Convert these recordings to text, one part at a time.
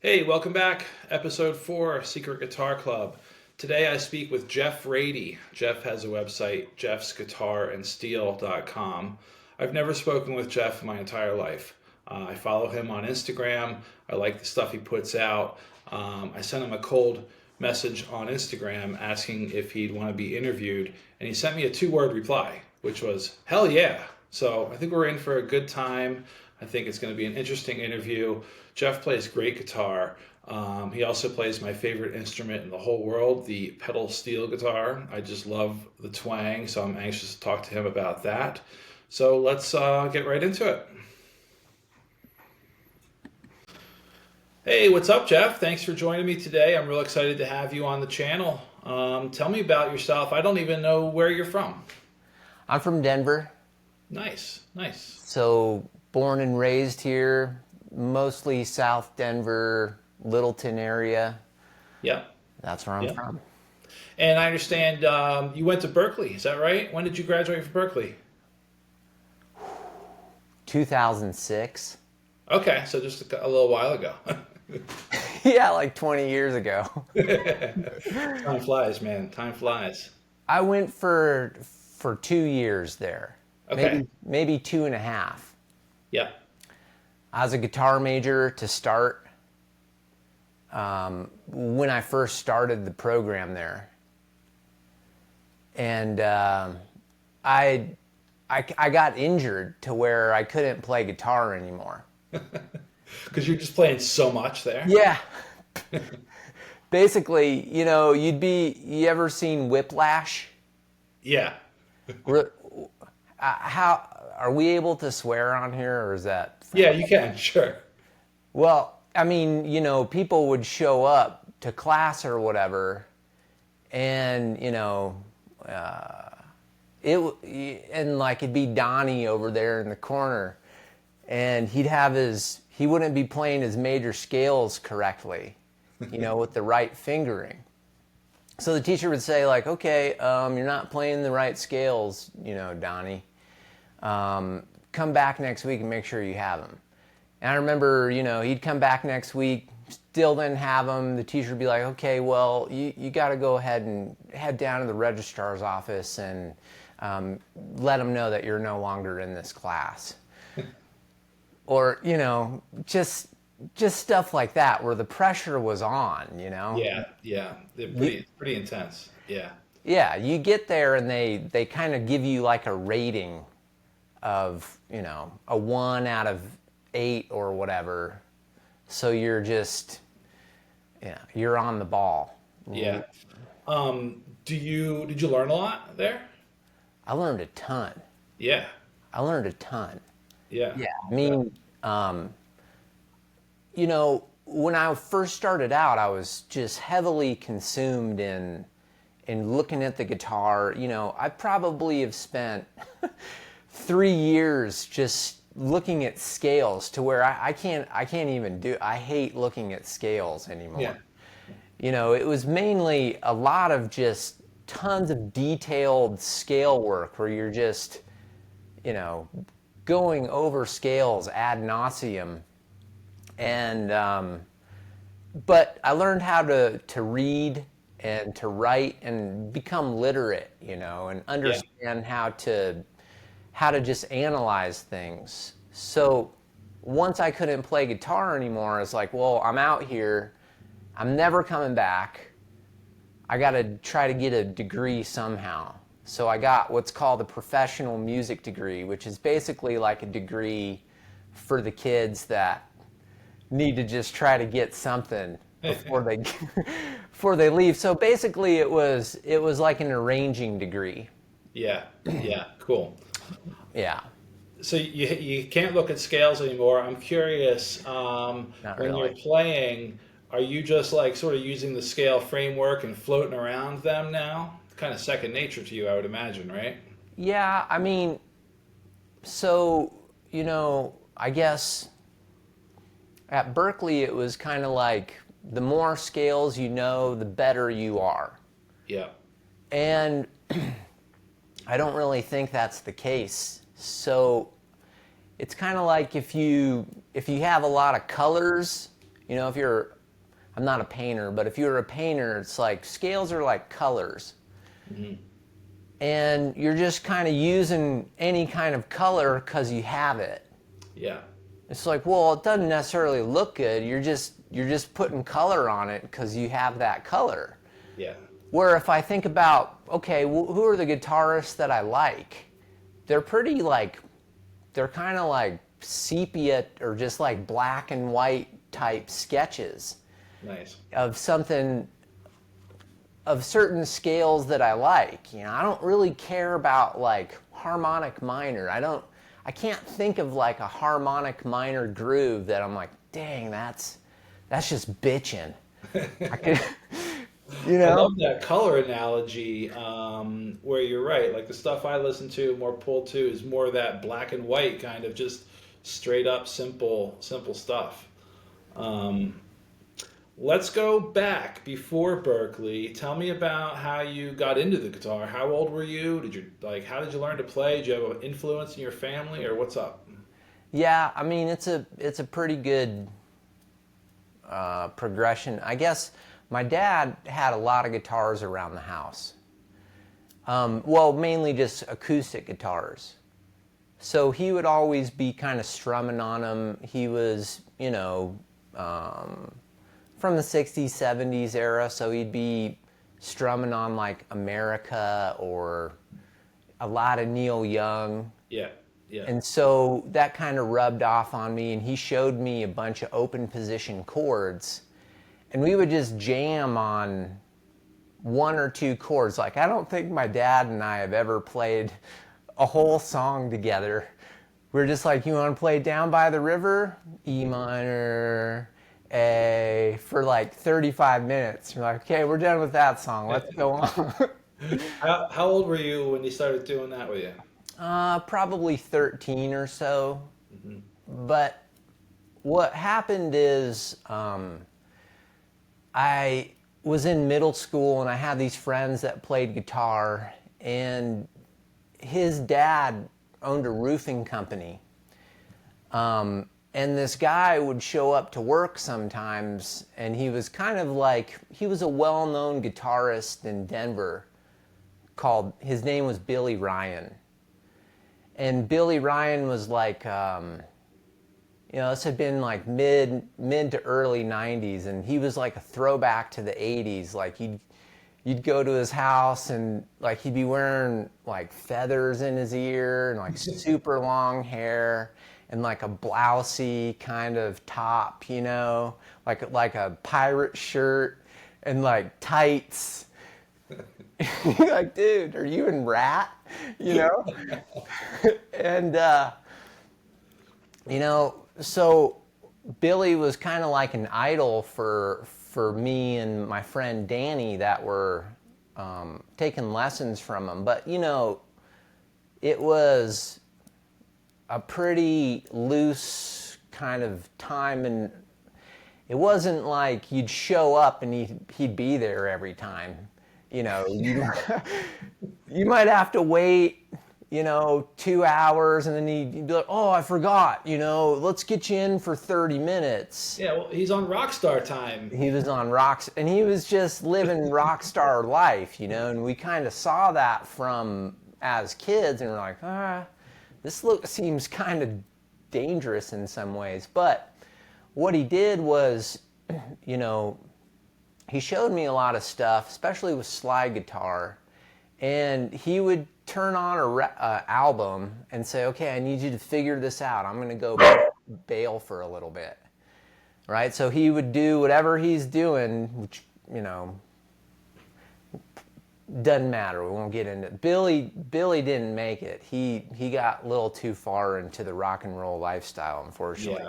Hey, welcome back. Episode 4, Secret Guitar Club. Today I speak with Jeff Rady. Jeff has a website, jeffsguitarandsteel.com. I've never spoken with Jeff in my entire life. I follow him on Instagram. I like the stuff he puts out. I sent him a cold message on Instagram asking if he'd want to be interviewed, and he sent me a two-word reply, which was, hell yeah. So I think we're in for a good time. I think it's going to be an interesting interview. Jeff plays great guitar. He also plays my favorite instrument in the whole world, the pedal steel guitar. I just love the twang, so I'm anxious to talk to him about that. So let's get right into it. Hey, what's up, Jeff? Thanks for joining me today. I'm real excited to have you on the channel. Tell me about yourself. I don't even know where you're from. I'm from Denver, Nice, nice. so born and raised here, mostly South Denver, Littleton area. Yeah, That's where I'm yeah. from. And I understand you went to Berkeley. Is that right? When did you graduate from Berkeley? 2006. Okay, so just a little while ago. Yeah, like 20 years ago. Time flies, man. Time flies. I went for 2 years there, Okay. maybe two and a half. Yeah. I was a guitar major to start when I first started the program there, and I I got injured to where I couldn't play guitar anymore. Because you're just playing so much there. Yeah. Basically, you ever seen Whiplash? Yeah. Re- How are we able to swear on here, or is that? Yeah, you can. Sure. Well, I mean, people would show up to class or whatever, and and like it'd be Donnie over there in the corner, and he wouldn't be playing his major scales correctly, with the right fingering. So the teacher would say, like, okay, you're not playing the right scales, Donnie. Come back next week and make sure you have them. And I remember, he'd come back next week, still didn't have them. The teacher would be like, okay, well, you got to go ahead and head down to the registrar's office and let them know that you're no longer in this class. Or, just stuff like that where the pressure was on. Yeah. Yeah. They're pretty intense. Yeah. Yeah, you get there and they kind of give you like a rating of, a 1 out of 8 or whatever. So you're just, you're on the ball. Yeah. Did you learn a lot there? I learned a ton. Yeah. I learned a ton. Yeah. Yeah, I mean, when I first started out, I was just heavily consumed in looking at the guitar. I probably have spent 3 years just looking at scales to where I can't even I hate looking at scales anymore. Yeah. It was mainly a lot of just tons of detailed scale work where you're just, going over scales ad nauseum. And, but I learned how to read and to write and become literate, and understand how to just analyze things. So once I couldn't play guitar anymore, I was like, well, I'm out here. I'm never coming back. I got to try to get a degree somehow. So I got what's called a professional music degree, which is basically like a degree for the kids that need to just try to get something before they before they leave. So basically it was like an arranging degree. Yeah. Yeah. Cool. Yeah. So you can't look at scales anymore. I'm curious, Not when you're really. playing, are you just like sort of using the scale framework and floating around them now? Kind of second nature to you, I would imagine, right? Yeah, I mean, so, I guess at Berkeley it was kind of like the more scales you know, the better you are. Yeah. And I don't really think that's the case. So it's kind of like if you have a lot of colors You know, if you're, I'm not a painter, but if you're a painter, it's like scales are like colors. Hmm. And you're just kind of using any kind of color because you have it. Yeah. It's like, well, it doesn't necessarily look good. You're just putting color on it because you have that color. Yeah. Where if I think about, okay, who are the guitarists that I like? They're pretty like, they're kind of like sepia or just like black and white type sketches Nice. of something, of certain scales that I like. You know, I don't really care about like harmonic minor. I can't think of like a harmonic minor groove that I'm like, dang, that's just bitching. I could, you I know? love that color analogy, where you're right. Like the stuff I listen to, more pulled to, is more of that black and white kind of just straight up simple stuff. Um, let's go back before Berkeley. Tell me about how you got into the guitar. How old were you? Did you like? How did you learn to play? Did you have an influence in your family, or what's up? Yeah, I mean it's a pretty good progression. I guess my dad had a lot of guitars around the house. Well, mainly just acoustic guitars. So he would always be kind of strumming on them. He was, you know, from the 60s, 70s era, so he'd be strumming on like America or a lot of Neil Young. Yeah, yeah, And so that kind of rubbed off on me, and he showed me a bunch of open position chords, and we would just jam on one or two chords. Like, I don't think my dad and I have ever played a whole song together. We're just like, you want to play Down by the River? E minor, A, for like 35 minutes. We're like, okay, we're done with that song. Let's go on. how old were you when you started doing that with you? Probably 13 or so. Hmm. But what happened is I was in middle school and I had these friends that played guitar, and his dad owned a roofing company. And this guy would show up to work sometimes, and he was kind of like, he was a well-known guitarist in Denver his name was Billy Ryan. And Billy Ryan was like, you know, this had been like mid to early 90s, and he was like a throwback to the 80s. Like you'd go to his house and like he'd be wearing like feathers in his ear and like super long hair and like a blousey kind of top, you know, like a pirate shirt and like tights. Like, dude, are you in Rat? You know? And you know, so Billy was kind of like an idol for me and my friend Danny that were taking lessons from him. But you know, it was a pretty loose kind of time, and it wasn't like you'd show up and he'd be there every time. You know, you might have to wait, you know, 2 hours, and then he'd be like, oh, I forgot, you know, let's get you in for 30 minutes. Yeah, well, he's on Rockstar time. He was on rocks, and he was just living rock star life, you know, and we kind of saw that from as kids, and we're like, this seems kind of dangerous in some ways. But what he did was, you know, he showed me a lot of stuff, especially with slide guitar, and he would turn on a album and say, okay, I need you to figure this out. I'm going to go bail for a little bit, right? So he would do whatever he's doing, which, you know, doesn't matter. We won't get into it. Billy didn't make it. He got a little too far into the rock and roll lifestyle, unfortunately.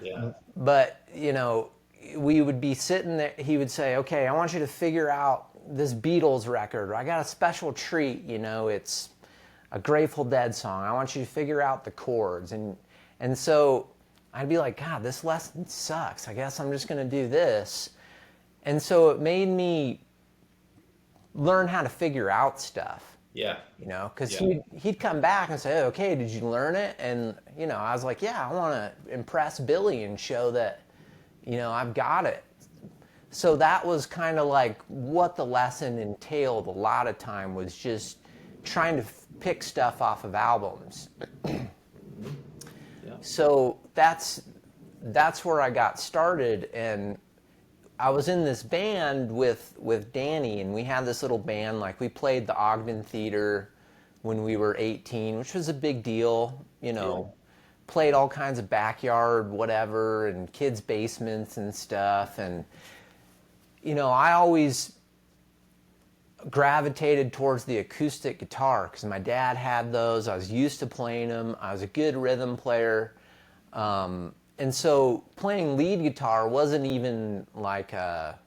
Yeah, yeah, But, you know, we would be sitting there. He would say, okay, I want you to figure out this Beatles record. I got a special treat, you know, it's a Grateful Dead song. I want you to figure out the chords. And so I'd be like, God, this lesson sucks. I guess I'm just going to do this. And so it made me learn how to figure out stuff. yeah, You know, because yeah. he'd come back and say, okay, did you learn it? And, you know, I was like, yeah, I want to impress Billy and show that, I've got it. So that was kind of like what the lesson entailed a lot of time, was just trying to pick stuff off of albums. Yeah. So that's where I got started, and I was in this band with Danny, and we had this little band. Like, we played the Ogden Theater when we were 18, which was a big deal. Yeah. Played all kinds of backyard whatever and kids' basements and stuff. And I always gravitated towards the acoustic guitar because my dad had those. I was used to playing them. I was a good rhythm player. And so playing lead guitar wasn't even like a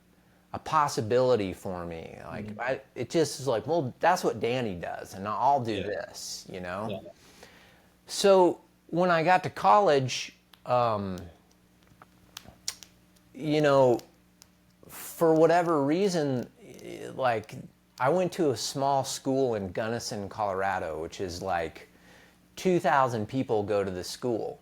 possibility for me. Like, it just was like, well, that's what Danny does, and I'll do this. Yeah. So when I got to college, for whatever reason, like, I went to a small school in Gunnison, Colorado, which is like 2,000 people go to the school.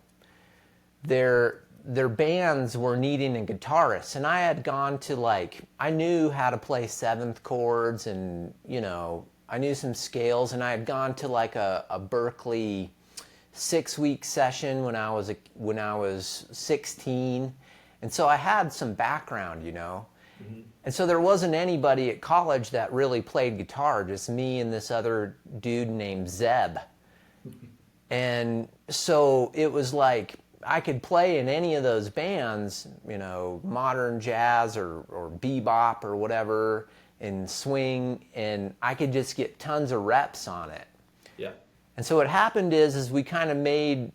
Their bands were needing a guitarist, and I had gone to, like, I knew how to play seventh chords, and I knew some scales, and I had gone to like a Berkeley 6-week session when I was 16, and so I had some background. And so there wasn't anybody at college that really played guitar, just me and this other dude named Zeb. And so it was like, I could play in any of those bands, modern jazz or bebop or whatever, and swing, and I could just get tons of reps on it. Yeah. And so what happened is we kind of made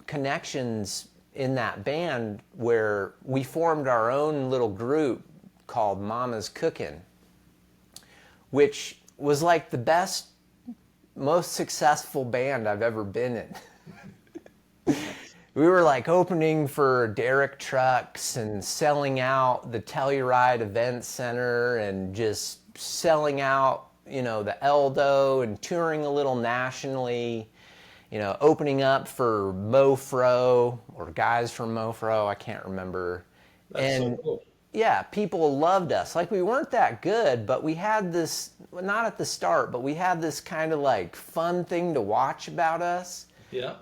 connections in that band where we formed our own little group called Mama's Cookin', which was like the best, most successful band I've ever been in. We were like opening for Derek Trucks and selling out the Telluride Event Center and just selling out, the Eldo, and touring a little nationally, opening up for Mofro or guys from Mofro, I can't remember. That's so cool. Yeah, people loved us. Like, we weren't that good, but we had this, well, not at the start, but we had this kind of like fun thing to watch about us. Yeah.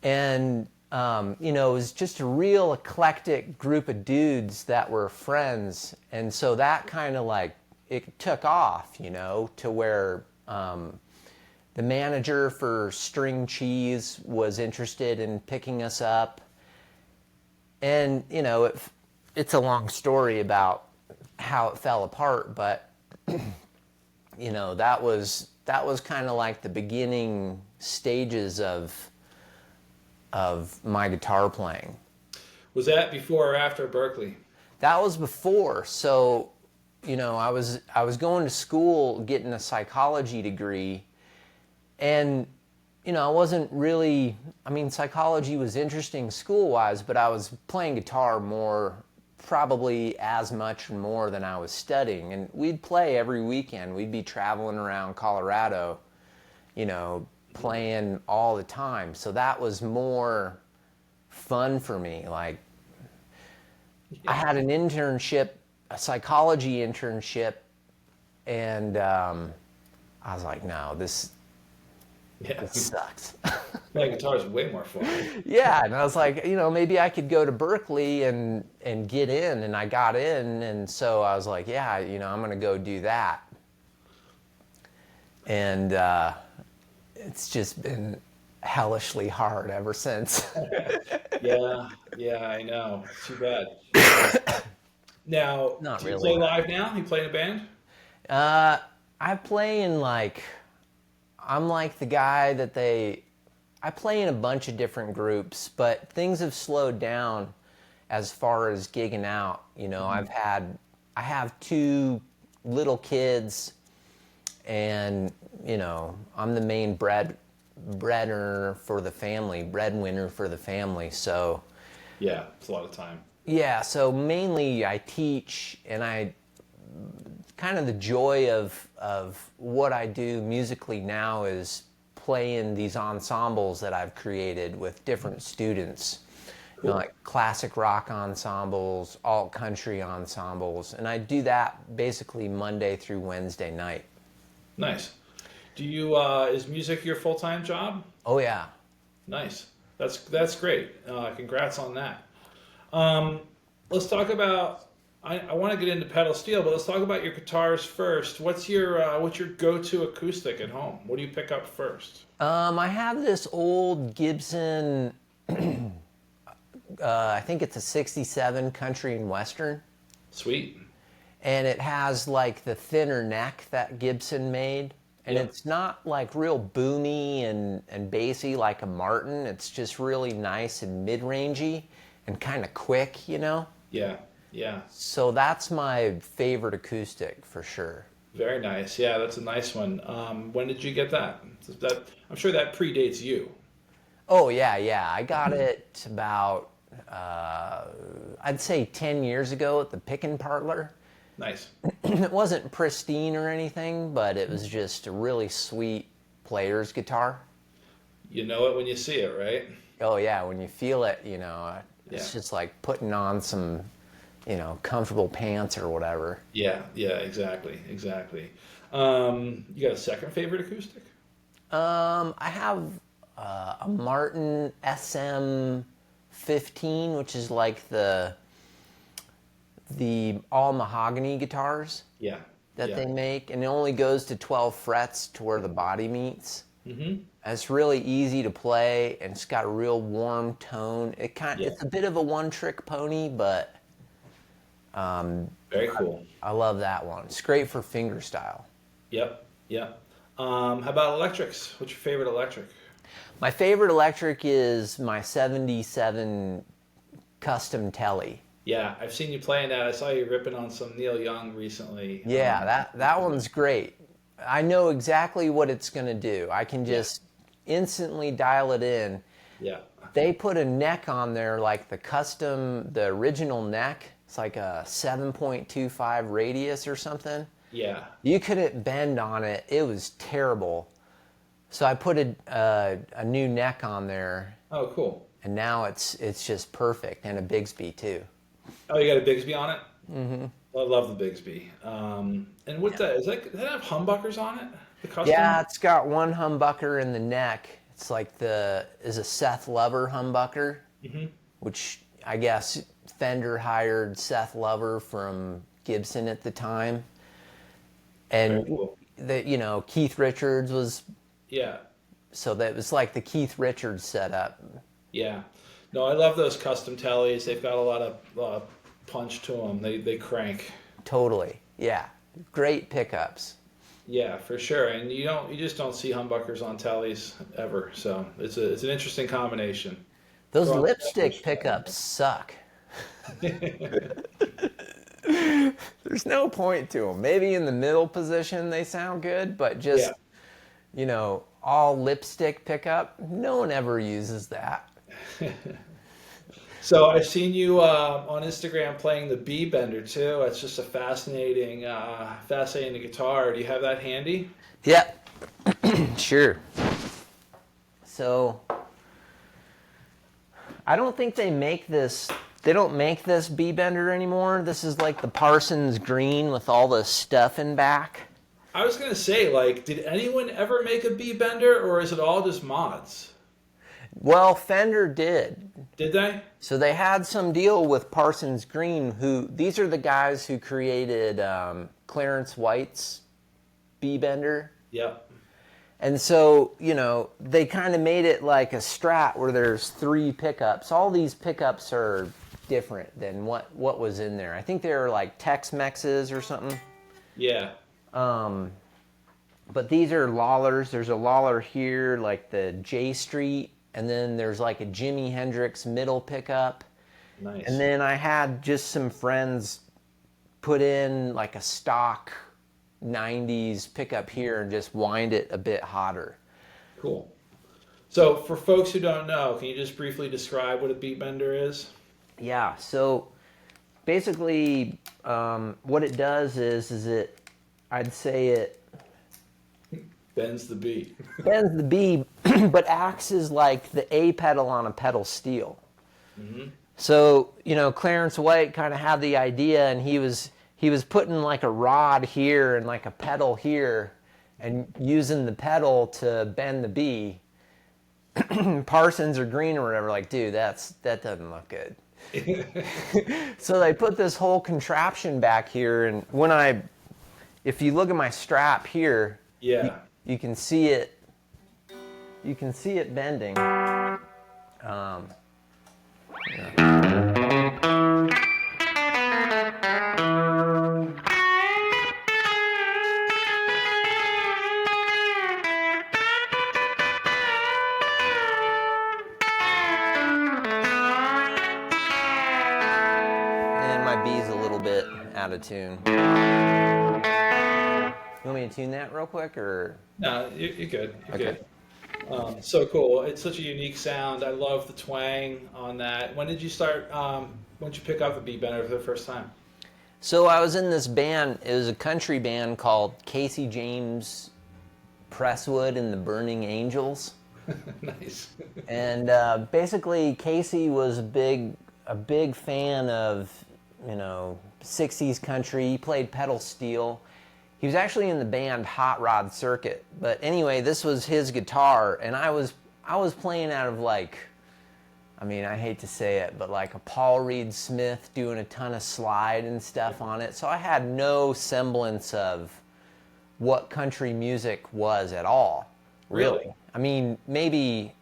And, it was just a real eclectic group of dudes that were friends. And so that kind of like, it took off, to where the manager for String Cheese was interested in picking us up. And, it's a long story about how it fell apart, but that was kind of like the beginning stages of my guitar playing. Was that before or after Berkeley? That was before. So, I was going to school getting a psychology degree, and I wasn't really, psychology was interesting school-wise, but I was playing guitar more, probably as much or more than I was studying. And we'd play every weekend. We'd be traveling around Colorado, playing all the time. So that was more fun for me. Like, I had an internship, a psychology internship, and I was like, no, this sucks. Playing guitar is way more fun. Yeah, and I was like, maybe I could go to Berkeley and get in, and I got in, and so I was like, yeah, I'm going to go do that. And it's just been hellishly hard ever since. Yeah, I know. Too bad. Now, Not do you really. play live now? You play in a band? I play in I'm like the guy that I play in a bunch of different groups, but things have slowed down as far as gigging out. I have 2 little kids, and I'm the main breadwinner for the family. So Yeah, it's a lot of time. yeah, so mainly I teach, and kind of the joy of what I do musically now is playing these ensembles that I've created with different students. Cool. like classic rock ensembles, alt country ensembles, and I do that basically Monday through Wednesday night. Nice. Do you is music your full-time job? Oh yeah. Nice. That's great. Congrats on that. Um, let's talk about. I want to get into pedal steel, but let's talk about your guitars first. What's your go-to acoustic at home? What do you pick up first? I have this old Gibson, I think it's a 67 country and western, Sweet. and it has like the thinner neck that Gibson made. And Yep. it's not like real boomy and bassy like a Martin. It's just really nice and mid-rangey and kind of quick, you know? Yeah. Yeah. So that's my favorite acoustic for sure. Very nice. Yeah, that's a nice one. When did you get that? That I'm sure that predates you. Oh, yeah, yeah. I got it about, I'd say 10 years ago at the Pickin' Parlor. Nice. It wasn't pristine or anything, but it was just a really sweet player's guitar. You know it when you see it, right? Oh, yeah, when you feel it, it's Yeah. just like putting on some, comfortable pants or whatever. Yeah. Yeah. Exactly. Exactly. You got a second favorite acoustic? I have a Martin SM 15, which is like the all mahogany guitars Yeah. that Yeah. they make, and it only goes to 12 frets to where the body meets. Mm-hmm. And it's really easy to play, and it's got a real warm tone. Yeah. It's a bit of a one-trick pony, but Very cool. I love that one. It's great for fingerstyle. Yep. Yep. How about electrics? What's your favorite electric? My favorite electric is my 77 custom Telly. Yeah, I've seen you playing that. I saw you ripping on some Neil Young recently. Yeah, that one's great. I know exactly what it's going to do. I can Yeah. just instantly dial it in. Yeah. They put a neck on there like the original neck. It's like a 7.25 radius or something. Yeah. You couldn't bend on it. It was terrible. So I put a new neck on there, Oh, cool. and now it's just perfect, and a Bigsby too. Oh, you got a Bigsby on it? Mm-hmm. I love the Bigsby. And what does that have humbuckers on it? The custom? Yeah, it's got one humbucker in the neck. It's like is a Seth Lover humbucker, which I guess Fender hired Seth Lover from Gibson at the time, Very and cool. Keith Richards was, Yeah. so that was like the Keith Richards setup. Yeah. No, I love those custom tellies. They've got a lot of punch to them. They crank. Totally, yeah, great pickups. Yeah, for sure. And you just don't see humbuckers on tellies ever. So it's an interesting combination. Those Well, lipstick pickups suck. There's no point to them. Maybe in the middle position they sound good, but just, all lipstick pickup, no one ever uses that. So I've seen you on Instagram playing the B bender too. It's just a fascinating guitar. Do you have that handy? Yep, sure. So, I don't think they make this. They don't make this B bender anymore. This is like the Parsons green with all the stuff in back. I was gonna say, like, did anyone ever make a B bender, or is it all just mods? Well, Fender did. Did they? So they had some deal with Parsons Green, these are the guys who created Clarence White's B bender. Yep. And so, they kind of made it like a Strat where there's 3 pickups. All these pickups are different than what was in there. I think they were like Tex-Mexes or something. Yeah. But these are Lawlers. There's a Lawler here, like the J Street, and then there's like a Jimi Hendrix middle pickup. Nice. And then I had just some friends put in like a stock 90s pickup here and just wind it a bit hotter. Cool. So for folks who don't know, can you just briefly describe what a beat bender is? Yeah, so basically what it does is I'd say it Bends the beat. bends the B, but acts as like the A pedal on a pedal steel. Hmm. So, Clarence White kind of had the idea, and he was putting like a rod here and like a pedal here and using the pedal to bend the B. Parsons or Green or whatever, like, dude, that doesn't look good. So they put this whole contraption back here, and if you look at my strap here, you, Yeah. you can see it. You can see it bending. And my B's a little bit out of tune. You want me to tune that real quick, or? No, you're good. You're Okay. good. So cool. It's such a unique sound. I love the twang on that. When did you start? When did you pick up the B bender for the first time? So I was in this band. It was a country band called Casey James Presswood and the Burning Angels. Nice. And basically, Casey was a big fan of, 60s country. He played pedal steel. He was actually in the band Hot Rod Circuit. But anyway, this was his guitar, and I was playing out of like, I hate to say it, but like a Paul Reed Smith doing a ton of slide and stuff on it. So I had no semblance of what country music was at all, Really? really. Maybe,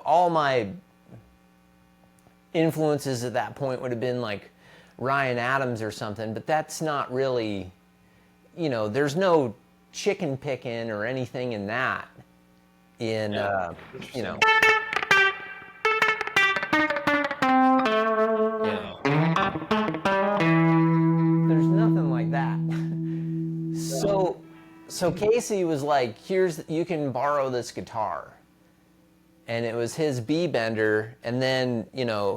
all my influences at that point would have been like Ryan Adams or something, but that's not really, there's no chicken picking or anything in that. In, Yeah. you know, Interesting. you know, there's nothing like that. No. So Casey was like, you can borrow this guitar. And it was his B bender, and then,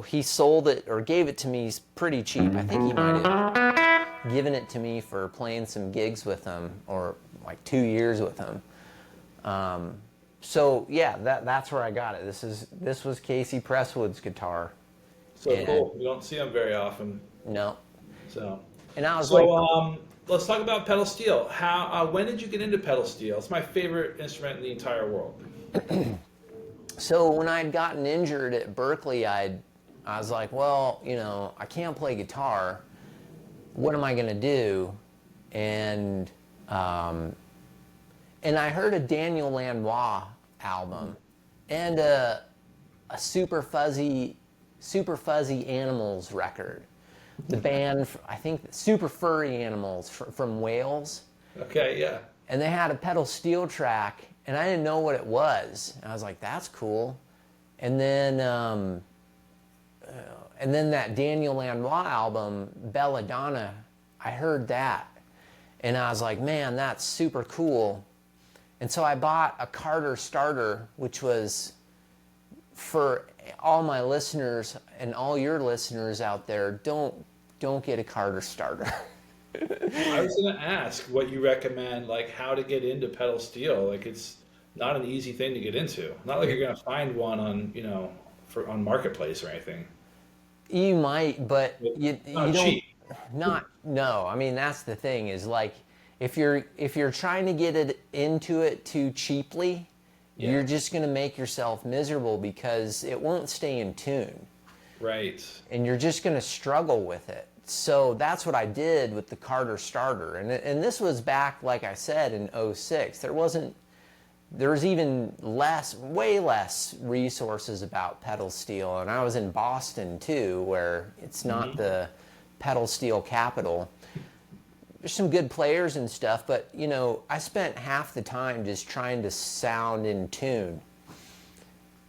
he sold it or gave it to me pretty cheap. I think he might have given it to me for playing some gigs with him, or like 2 years with him. So yeah, that's where I got it. This was Casey Presswood's guitar. So And cool. We don't see them very often. no. So, And I was like, so let's talk about pedal steel. When did you get into pedal steel? It's my favorite instrument in the entire world. so when I'd gotten injured at Berkeley, I was like, well, I can't play guitar. What am I going to do? And I heard a Daniel Lanois album and a super fuzzy Animals record. The band, I think, Super Furry Animals from Wales, Okay, yeah. and they had a pedal steel track, and I didn't know what it was. And I was like, that's cool. And then that Daniel Lanois album, Belladonna, I heard that, and I was like, man, that's super cool. And so I bought a Carter starter, which was, for all my listeners and all your listeners out there, don't get a Carter starter. I was going to ask what you recommend, like how to get into pedal steel. Like it's not an easy thing to get into. Not like you're going to find one on, on Marketplace or anything. You might, but It's you not don't. cheap. Not no. That's the thing, is like, if you're trying to get it into it too cheaply, Yeah. you're just going to make yourself miserable because it won't stay in tune, Right. and you're just going to struggle with it. So that's what I did with the Carter starter, and this was back, like I said, in '06. There was even way less resources about pedal steel, and I was in Boston too, where it's not Hmm. the pedal steel capital. There's some good players and stuff, but I spent half the time just trying to sound in tune.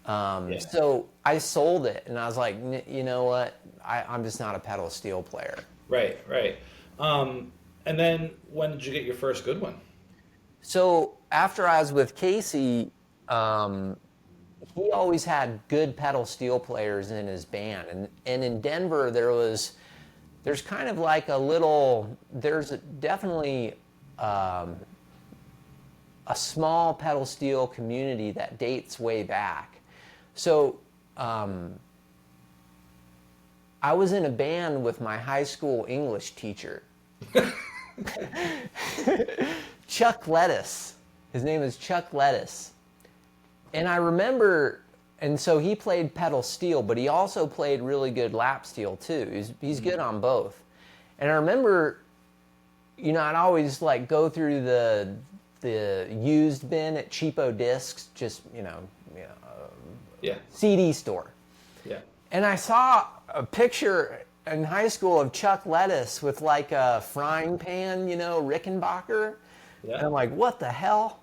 Yeah. So I sold it, and I was like, you know what? I'm just not a pedal steel player. Right, right. And then when did you get your first good one? So after I was with Casey, he always had good pedal steel players in his band, and in Denver there's kind of like there's definitely a small pedal steel community that dates way back. So I was in a band with my high school English teacher, Chuck Lettuce. His name is Chuck Lettuce. And I remember, and so he played pedal steel, but he also played really good lap steel too. He's good on both. And I remember, I'd always like go through the used bin at Cheapo Discs, just, Yeah. CD store. Yeah. And I saw a picture in high school of Chuck Lettuce with like a frying pan, Rickenbacker. Yeah. And I'm like, what the hell?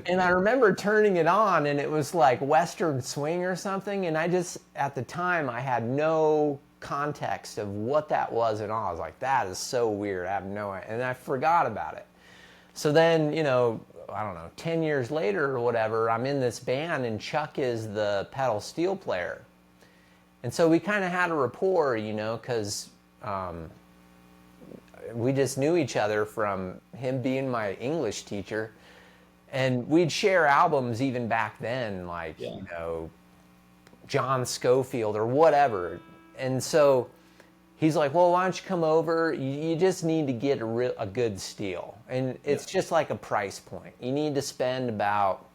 And I remember turning it on and it was like Western Swing or something. And at the time, I had no context of what that was at all. I was like, that is so weird. I have no idea. And I forgot about it. So then, I don't know, 10 years later or whatever, I'm in this band and Chuck is the pedal steel player. And so we kind of had a rapport, because we just knew each other from him being my English teacher. And we'd share albums even back then, like, John Scofield or whatever. And so he's like, well, why don't you come over? You just need to get a good steel. And it's just like a price point. You need to spend about,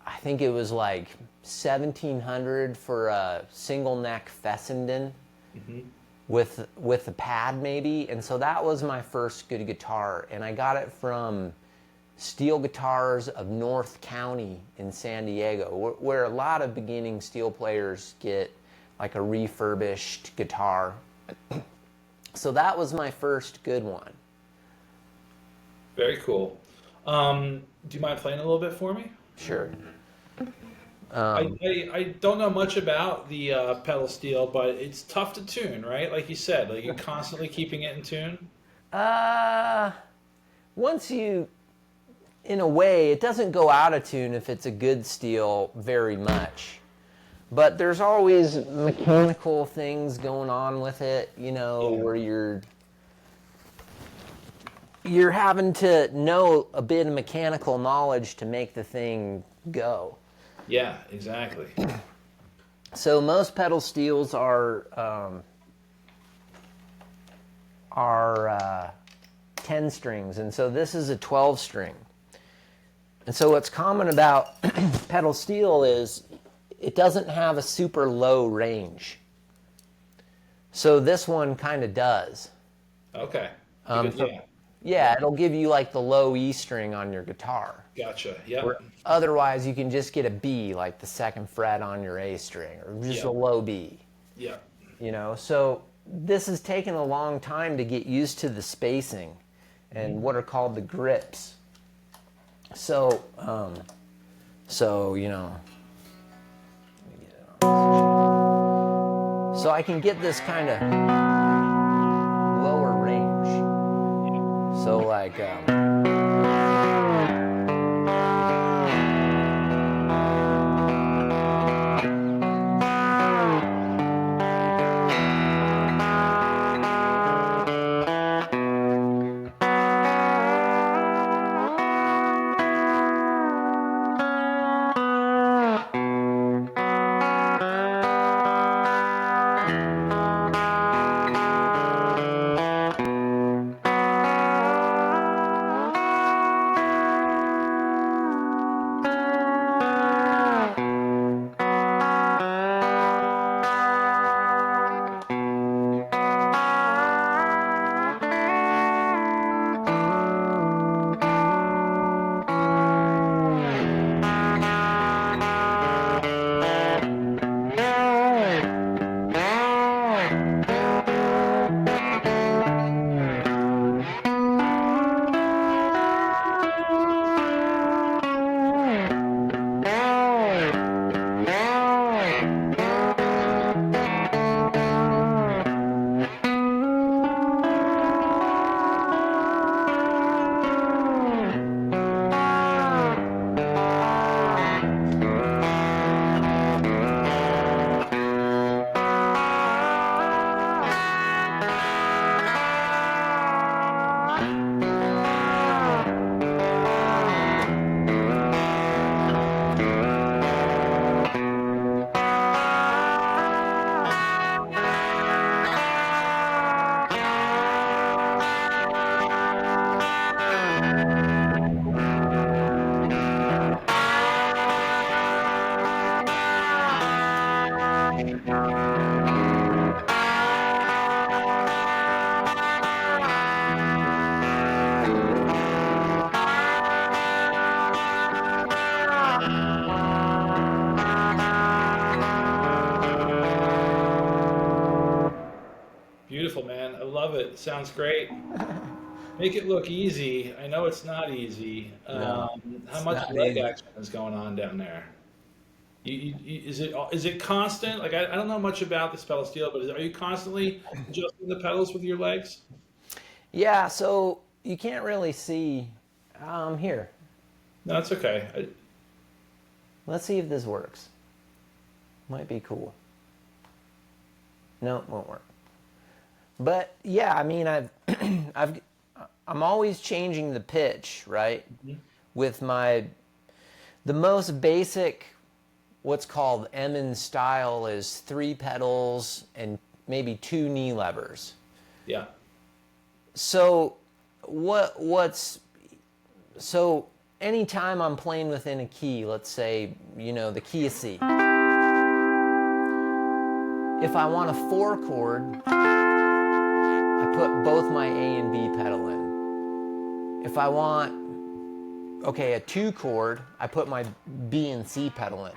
I think it was like $1,700 for a single neck Fessenden with a pad maybe. And so that was my first good guitar. And I got it from Steel Guitars of North County in San Diego, where a lot of beginning steel players get like a refurbished guitar. So that was my first good one. Very cool. Do you mind playing a little bit for me? Sure. I don't know much about the pedal steel, but it's tough to tune, right? Like you said, like you're constantly keeping it in tune. Once in a way, it doesn't go out of tune if it's a good steel very much. But there's always mechanical things going on with it, where you're having to know a bit of mechanical knowledge to make the thing go. Yeah, exactly. So most pedal steels are 10 strings, and so this is a 12 string. And so what's common about pedal steel is it doesn't have a super low range. So this one kind of does. Okay. Yeah, it'll give you like the low E string on your guitar. Gotcha. Yeah. Otherwise, you can just get a B, like the second fret on your A string, or just a low B. Yeah. So this has taken a long time to get used to the spacing and what are called the grips. So so I can get this kind of lower range. So like, I love it. Sounds great. Make it look easy. I know it's not easy. No, How it's much not leg easy. action is going on down there? Is it constant? Like I don't know much about this pedal steel, but are you constantly adjusting the pedals with your legs? Yeah, so you can't really see. Here, No, it's okay. let's see if this works. Might be cool. No, it won't work. But yeah, I mean, I've, I'm always changing the pitch, right? With the most basic, what's called Emmons style is 3 pedals and maybe 2 knee levers. Yeah, So so anytime I'm playing within a key, let's say, the key of C. If I want a 4 chord, I put both my A and B pedal in. If I want, okay, a 2 chord, I put my B and C pedal in.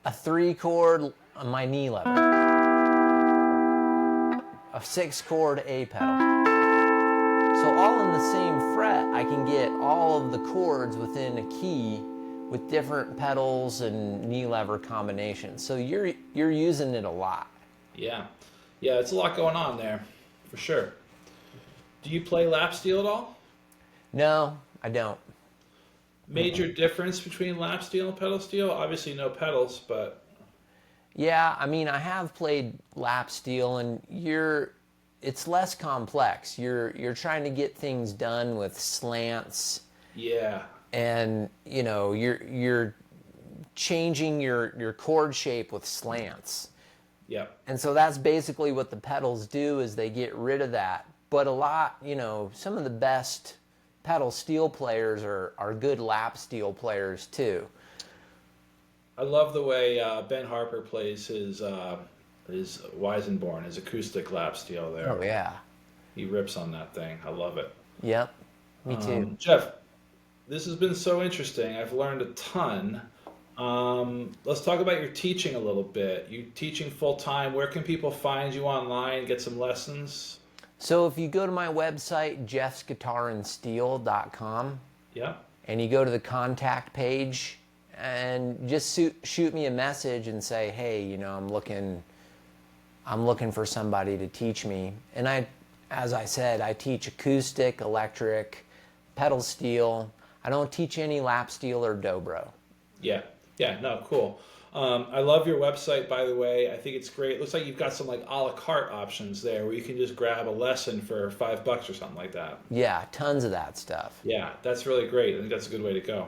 A 3 chord, my knee lever. A 6 chord A pedal. So all in the same fret, I can get all of the chords within a key with different pedals and knee lever combinations. So you're using it a lot. yeah, yeah. It's a lot going on there, for sure. Do you play lap steel at all? No, I don't. Major difference between lap steel and pedal steel? Obviously, no pedals, but Yeah, I mean, I have played lap steel, and it's less complex. You're trying to get things done with slants, yeah, and you're changing your chord shape with slants. yeah. And so that's basically what the pedals do, is they get rid of that. But a lot, some of the best pedal steel players are good lap steel players too. I love the way Ben Harper plays his Weisenborn, his acoustic lap steel Oh there. yeah. He rips on that thing. I love it. Yep. Me too. Jeff, this has been so interesting. I've learned a ton. Let's talk about your teaching a little bit. You teaching full time. Where can people find you online? Get some lessons. So if you go to my website, jeffsguitarandsteel.com, Yeah, and you go to the contact page and just shoot me a message and say, hey, I'm looking for somebody to teach me. And as I said, I teach acoustic, electric, pedal steel. I don't teach any lap steel or dobro. yeah, yeah. No, cool. I love your website, by the way. I think it's great. It looks like you've got some like a la carte options there, where you can just grab a lesson for $5 or something like that. Yeah, tons of that stuff. Yeah, that's really great. I think that's a good way to go.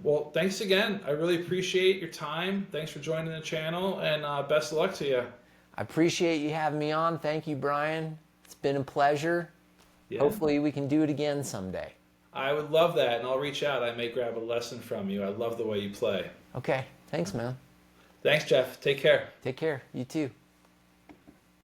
Well, thanks again. I really appreciate your time. Thanks for joining the channel, and best of luck to you. I appreciate you having me on. Thank you, Brian. It's been a pleasure. Yeah, Hopefully we can do it again someday. I would love that, and I'll reach out. I may grab a lesson from you. I love the way you play. Okay, thanks, man. Thanks, Jeff. Take care. Take care. You too.